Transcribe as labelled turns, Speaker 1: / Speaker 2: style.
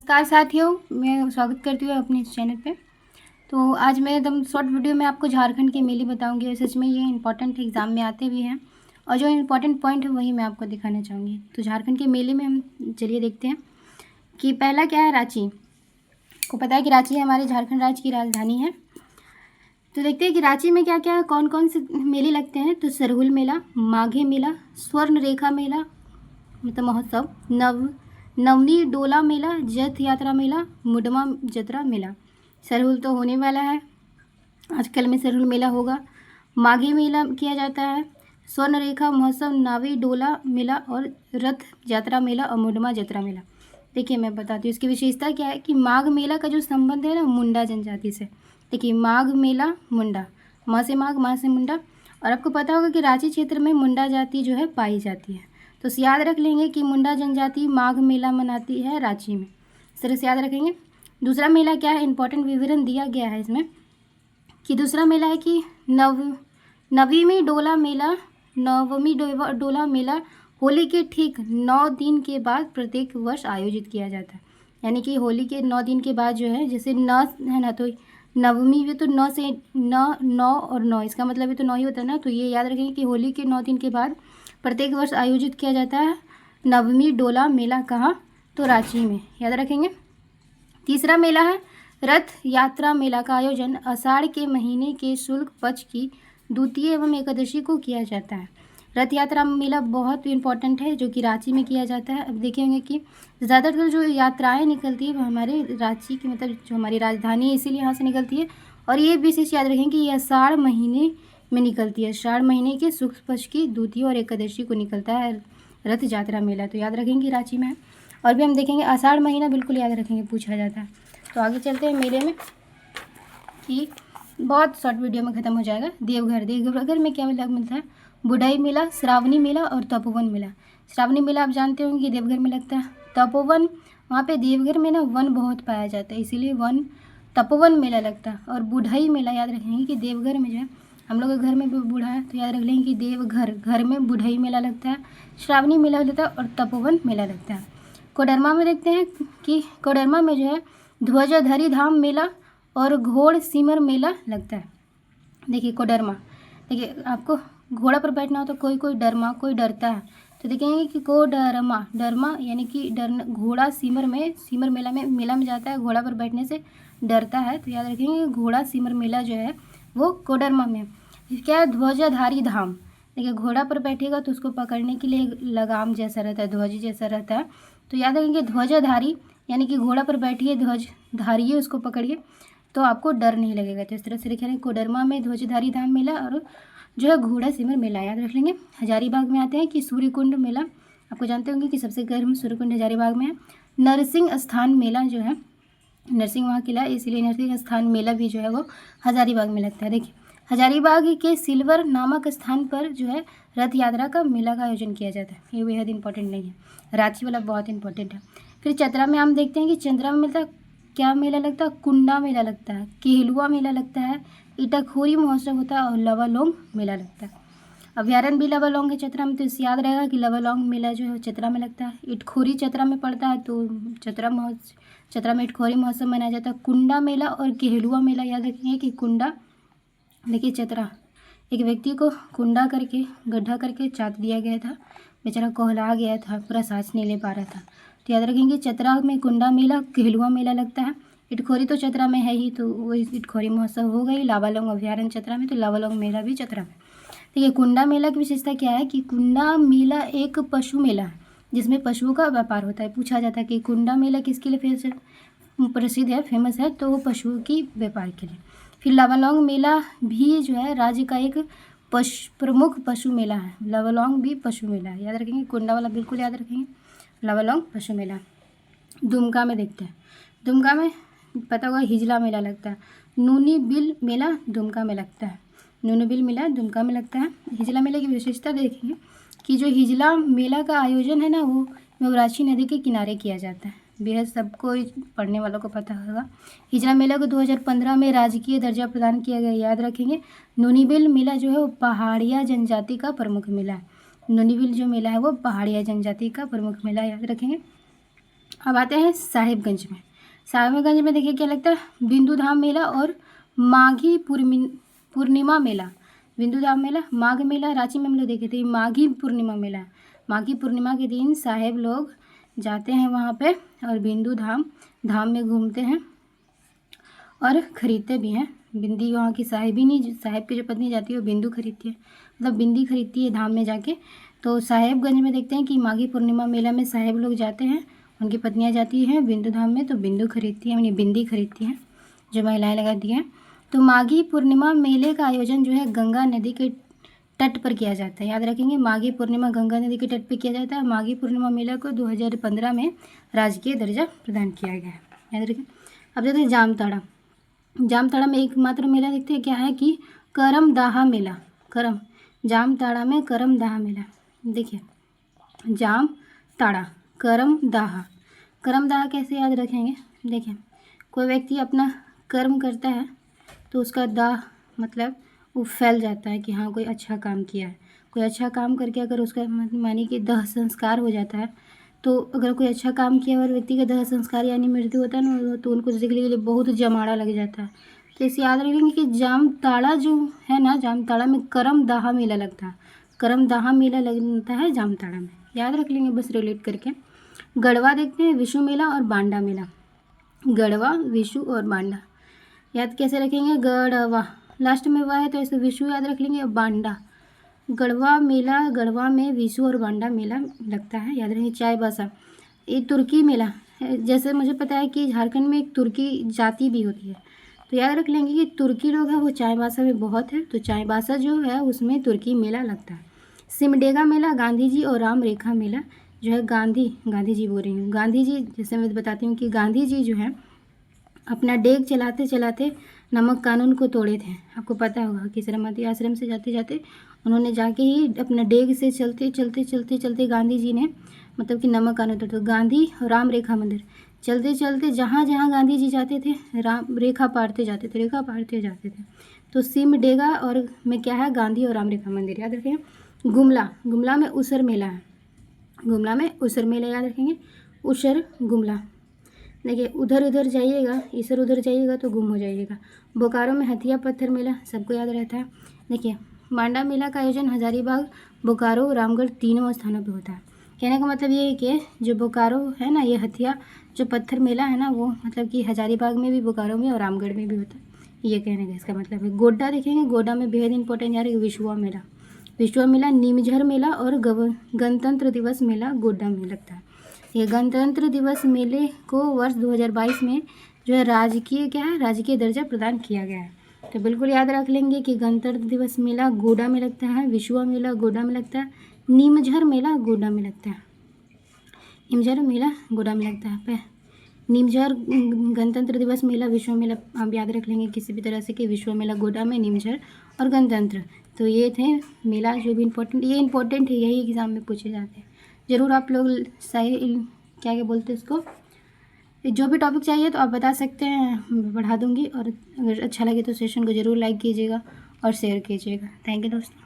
Speaker 1: नमस्कार साथियों, मैं स्वागत करती हूँ अपने इस चैनल पे। तो आज मैं एकदम शॉर्ट वीडियो में आपको झारखंड के मेले बताऊंगी और सच में ये इंपॉर्टेंट एग्ज़ाम में आते भी हैं और जो इंपॉर्टेंट पॉइंट है वही मैं आपको दिखाना चाहूँगी। तो झारखंड के मेले में हम चलिए देखते हैं कि पहला क्या है। रांची को पता है कि रांची हमारे झारखंड राज्य की राजधानी है। तो देखते हैं कि रांची में क्या क्या कौन कौन से मेले लगते हैं। तो सरहुल मेला, माघे मेला, स्वर्ण रेखा मेला मतलब महोत्सव, नवनी डोला मेला, जथ यात्रा मेला, मुडमा जतरा मेला। सरहुल तो होने वाला है, आजकल में सरहुल मेला होगा। माघी मेला किया जाता है, स्वर्ण रेखा महोत्सव, नावी डोला मेला और रथ यात्रा मेला और मुडमा जतरा मेला। देखिए मैं बताती हूँ इसकी विशेषता क्या है कि माघ मेला का जो संबंध है ना मुंडा जनजाति से। देखिए माघ मेला मुंडा, माँ से माघ माँ से मुंडा। और आपको पता होगा कि रांची क्षेत्र में मुंडा जाति जो है पाई जाती है। तो याद रख लेंगे कि मुंडा जनजाति माघ मेला मनाती है रांची में, इस तरह से याद रखेंगे। दूसरा मेला क्या है, इंपॉर्टेंट विवरण दिया गया है इसमें कि दूसरा मेला है कि नवीमी डोला मेला, डोला मेला होली के ठीक 9 दिन के बाद प्रत्येक वर्ष आयोजित किया जाता है। यानी कि होली के 9 दिन के बाद जो है, जैसे 9 है ना, तो नवमी भी तो 9 से 9 और 9, इसका मतलब ये तो 9 ही होता है ना। तो ये याद रखेंगे कि होली के 9 दिन के बाद प्रत्येक वर्ष आयोजित किया जाता है नवमी डोला मेला। कहाँ? तो रांची में, याद रखेंगे। तीसरा मेला है रथ यात्रा मेला का आयोजन आषाढ़ के महीने के शुक्ल पक्ष की द्वितीय एवं एकादशी को किया जाता है। रथ यात्रा मेला बहुत इंपॉर्टेंट है जो कि रांची में किया जाता है। अब देखेंगे कि ज़्यादातर जो यात्राएं निकलती है वो हमारे रांची की, मतलब जो हमारी राजधानी है इसीलिए यहाँ से निकलती है। और ये विशेष याद रखें कि ये आषाढ़ महीने में निकलती है, आषाढ़ महीने के शुक्ल पक्ष की द्वितीय और एकादशी को निकलता है रथ यात्रा मेला। तो याद रखेंगे रांची में है। और भी हम देखेंगे आषाढ़ महीना बिल्कुल याद रखेंगे, पूछा जाता है। तो आगे चलते हैं मेले में कि बहुत शॉर्ट वीडियो में ख़त्म हो जाएगा। देवघर में क्या मेला मिलता है, बुढ़ाई मेला, श्रावणी मेला और तपोवन मेला। श्रावणी मेला आप जानते होंगे कि देवघर में लगता है। तपोवन, वहाँ पे देवघर में ना वन बहुत पाया जाता है इसीलिए वन तपोवन मेला लगता है। और बुढ़ाई मेला याद रखेंगे कि देवघर में जो है, हम लोग के घर में भी बूढ़ा है तो याद रख लेंगे कि देवघर घर में बुढ़ाई मेला लगता है, श्रावणी मेला लगता है और तपोवन मेला लगता है। कोडरमा में देखते हैं कि कोडरमा में जो है ध्वजाधारी धाम मेला और घोड़ सिमर मेला लगता है। देखिए कोडरमा, देखिए आपको घोड़ा पर बैठना हो तो कोई कोई डरमा, कोई डरता है। तो देखेंगे कि कोडरमा, डरमा यानी कि डरना, घोड़ा सिमर मेला में जाता है, घोड़ा पर बैठने से डरता है। तो याद रखेंगे घोड़ा सिमर मेला जो है वो कोडरमा में। क्या है, ध्वजाधारी धाम। देखिए घोड़ा पर बैठेगा तो उसको पकड़ने के लिए लगाम जैसा रहता है, ध्वज जैसा रहता है। तो याद रखेंगे ध्वजाधारी यानी कि घोड़ा पर बैठिए, ध्वज धारिए, उसको पकड़िए तो आपको डर नहीं लगेगा। तो इस तरह से लिखेंगे कोडरमा में ध्वजधारी धाम मेला और जो है घोड़ा सिमर मेला, याद रख लेंगे। हजारीबाग में आते हैं कि सूर्यकुंड मेला, आपको जानते होंगे कि सबसे गर्म सूर्यकुंड हजारीबाग में है। नरसिंह स्थान मेला जो है, नरसिंह वहाँ किला इसलिए नरसिंह स्थान मेला भी जो है वो हजारीबाग में लगता है। देखिए हजारीबाग के सिल्वर नामक स्थान पर जो है रथ यात्रा का मेला का आयोजन किया जाता है। ये बेहद इंपॉर्टेंट नहीं है, रांची वाला बहुत इंपॉर्टेंट है। फिर चतरा में हम देखते हैं कि चंद्रा में मिलता है, क्या मेला लगता है, कुंडा मेला लगता है, केहलुआ मेला लगता है, इटाखोरी महोत्सव होता है और लवालोंग मेला लगता है। अभ्यारण्य भी लवालोंग है चतरा में, तो इसे याद रहेगा कि लवालोंग मेला जो है चतरा में लगता है। इटखोरी चतरा में पड़ता है तो चतरा में इटखोरी महोत्सव मनाया जाता है। कुंडा मेला और केहलुआ मेला याद रखेंगे कि कुंडा, देखिए चतरा, एक व्यक्ति को कुंडा करके गड्ढा करके चाट दिया गया था, बेचारा कोहला गया था, पूरा सांस नहीं ले पा रहा था। तो याद रखेंगे चतरा में कुंडा मेला, केहलुआ मेला लगता है। इटखोरी तो चतरा में है ही तो वो इटखोरी महोत्सव हो गई। लावालोंग अभ्यारण्य चतरा में, तो लावालोंग मेला भी चतरा में। देखिए कुंडा मेला की विशेषता क्या है कि कुंडा मेला एक पशु मेला है जिसमें पशुओं का व्यापार होता है। पूछा जाता है कि कुंडा मेला किसके लिए प्रसिद्ध है, फेमस है, तो वो पशुओं की व्यापार के लिए। फिर लावालोंग मेला भी जो है राज्य का एक प्रमुख पशु मेला है। लावालोंग भी पशु मेला है, याद रखेंगे। कुंडा वाला बिल्कुल याद रखेंगे, लावालोंग पशु मेला। दुमका में देखते हैं, दुमका में पता होगा हिजला मेला लगता है। नूनी बिल मेला दुमका में लगता है, नूनी बिल मेला दुमका में लगता है। हिजला मेले की विशेषता देखेंगे कि जो हिजला मेला का आयोजन है ना वो मवराची नदी के किनारे किया जाता है। बेहद सबको पढ़ने वालों को पता होगा। हिजला मेला को 2015 में राजकीय दर्जा प्रदान किया गया, याद रखेंगे। नूनीबिल मेला जो है वो पहाड़िया जनजाति का प्रमुख मेला है। नूनीबिल जो मेला है वो पहाड़िया जनजाति का प्रमुख मेला, याद रखेंगे। अब आते हैं साहिबगंज में। साहिबगंज में देखिए क्या लगता है, बिंदु धाम मेला और माघी पूर्णिमा मेला। बिंदु धाम मेला, माघ मेला रांची में हम लोग देखे थे, माघी पूर्णिमा मेला है। माघी पूर्णिमा के दिन साहेब लोग जाते हैं वहाँ पे और बिंदु धाम में घूमते हैं और ख़रीदते भी हैं। बिंदी वहाँ की साहिबिनी, साहेब की जो पत्नी जाती है वो बिंदु खरीदती है, मतलब बिंदी खरीदती है धाम में जाके। तो साहेबगंज में देखते हैं कि माघी पूर्णिमा मेला में साहेब लोग जाते हैं, उनकी पत्नियाँ जाती हैं बिंदु धाम में, तो बिंदु खरीदती है, यानी बिंदी खरीदती हैं जो महिलाएं लगाती हैं। तो माघी पूर्णिमा मेले का आयोजन जो है गंगा नदी के तट पर किया जाता है। याद रखेंगे, माघी पूर्णिमा गंगा नदी के तट पर किया जाता है। माघी पूर्णिमा मेला को 2015 में राजकीय दर्जा प्रदान किया गया है, याद रखें। अब देखते हैं जामताड़ा। जामताड़ा में एकमात्र मेला देखते हैं क्या है कि करमदाहा मेला। जामताड़ा में करमदाहा मेला। देखिए जामताड़ा करमदाहा कैसे याद रखेंगे, देखिए कोई व्यक्ति अपना कर्म करता है तो उसका दाह मतलब वो फैल जाता है कि हाँ कोई अच्छा काम किया है। कोई अच्छा काम करके अगर उसका मानी कि दाह संस्कार हो जाता है, तो अगर कोई अच्छा काम किया और व्यक्ति का दाह संस्कार यानी मृत्यु होता है ना, तो उनको देखने के लिए बहुत जमाड़ा लग जाता है। तो इसे याद रखेंगे कि जामताड़ा जो है ना, जामताड़ा में करमदाहा मेला लगता है। करमदाहा मेला लगता है जामताड़ा में, याद रख लेंगे बस रिलेट करके। गढ़वा देखते हैं, विशु मेला और बांडा मेला। गढ़वा, विशु और बांडा याद कैसे रखेंगे, गढ़वा लास्ट में वह है तो ऐसे विशु याद रख लेंगे। बांडा, गढ़वा मेला, गढ़वा में विशु और बांडा मेला लगता है, याद रखेंगे। चाईबासा, ये तुर्की मेला, जैसे मुझे पता है कि झारखंड में एक तुर्की जाति भी होती है, तो याद रख लेंगे कि तुर्की लोग हैं वो चाईबासा में बहुत है, तो चाईबासा जो है उसमें तुर्की मेला लगता है। सिमडेगा मेला, गांधी जी और राम रेखा मेला जो है, गांधी जी बोल रही हूँ, गांधी जी, जैसे मैं बताती हूँ कि गांधी जी जो है अपना डेग चलाते चलाते नमक कानून को तोड़े थे। आपको पता होगा कि साबरमती आश्रम से जाते जाते उन्होंने जाके ही अपना डेग से चलते गांधी जी ने मतलब कि नमक कानून तोड़। तो गांधी राम रेखा मंदिर, चलते चलते जहाँ जहाँ गांधी जी जाते थे राम रेखा पारते जाते थे, तो सिमडेगा और में क्या है, गांधी और राम रेखा मंदिर, याद रखें। गुमला में उसर मेला है, गुमला में उसर मेला याद रखेंगे। उसर गुमला, देखिए उधर जाइएगा, इधर उधर जाइएगा तो गुम हो जाइएगा। बोकारो में हथिया पत्थर मेला सबको याद रहता है। देखिए बांडा मेला का आयोजन हजारीबाग, बोकारो, रामगढ़ तीनों स्थानों पे होता है। कहने का मतलब ये है कि जो बोकारो है ना, ये हथिया जो पत्थर मेला है ना, वो मतलब कि हजारीबाग में भी, बोकारो में और रामगढ़ में भी होता है, ये कहने का इसका मतलब है। गोड्डा देखेंगे, गोड्डा में बेहद इंपॉर्टेंट यार विश्वा मेला, नीमझर मेला और गणतंत्र दिवस मेला गोड्डा में लगता है। ये गणतंत्र दिवस मेले को वर्ष 2022 में जो है राजकीय दर्जा प्रदान किया गया है। तो बिल्कुल याद रख लेंगे कि गणतंत्र दिवस मेला गोड्डा में लगता है, विश्वा मेला गोड्डा में लगता है, नीमझर मेला गोड्डा में लगता है, नीमझर मेला गोड्डा में लगता है। नीमझर गणतंत्र दिवस मेला, विश्व मेला आप याद रख लेंगे किसी भी तरह से कि विश्व मेला गोड्डा में, नीमझर और गणतंत्र। तो ये थे मेला जो भी इम्पोर्टेंट, ये इम्पोर्टेंट है, यही एग्ज़ाम में पूछे जाते हैं। ज़रूर आप लोग सही क्या बोलते हैं इसको, जो भी टॉपिक चाहिए तो आप बता सकते हैं, मैं पढ़ा दूँगी। और अगर अच्छा लगे तो सेशन को ज़रूर लाइक कीजिएगा और शेयर कीजिएगा। थैंक यू दोस्तों।